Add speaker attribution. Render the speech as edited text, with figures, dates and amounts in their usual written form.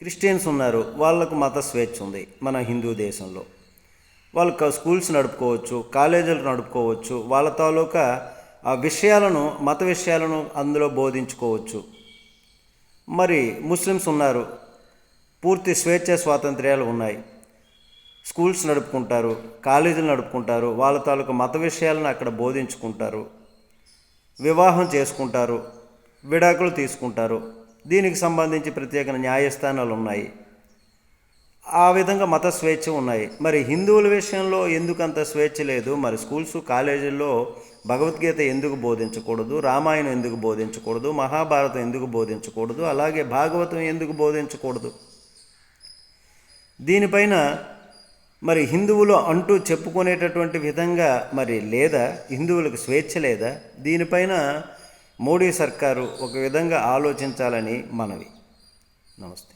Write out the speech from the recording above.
Speaker 1: Christians ఉన్నారు, వాళ్ళకు మత స్వేచ్ఛ ఉంది మన హిందూ దేశంలో. వాళ్ళు స్కూల్స్ నడుపుకోవచ్చు, కాలేజీలు నడుపుకోవచ్చు, వాళ్ళ తాలూకా ఆ విషయాలను, మత విషయాలను అందులో బోధించుకోవచ్చు. మరి ముస్లిమ్స్ ఉన్నారు, పూర్తి స్వేచ్ఛ స్వాతంత్ర్యాలు ఉన్నాయి, స్కూల్స్ నడుపుకుంటారు, కాలేజీలు నడుపుకుంటారు, వాళ్ళ తాలూకా మత విషయాలను అక్కడ బోధించుకుంటారు, వివాహం చేసుకుంటారు, విడాకులు తీసుకుంటారు. దీనికి సంబంధించి ప్రత్యేక న్యాయస్థానాలు ఉన్నాయి. ఆ విధంగా మత స్వేచ్ఛ ఉన్నాయి. మరి హిందువుల విషయంలో ఎందుకంత స్వేచ్ఛ లేదు? మరి స్కూల్స్ కాలేజీల్లో భగవద్గీత ఎందుకు బోధించకూడదు? రామాయణం ఎందుకు బోధించకూడదు? మహాభారతం ఎందుకు బోధించకూడదు? అలాగే భాగవతం ఎందుకు బోధించకూడదు? దీనిపైన మరి హిందువులు అంటూ చెప్పుకునేటటువంటి విధంగా మరి లేదా? హిందువులకు స్వేచ్ఛ లేదా? దీనిపైన మోడీ సర్కారు ఒక విధంగా ఆలోచించాలని మనవి. నమస్తే.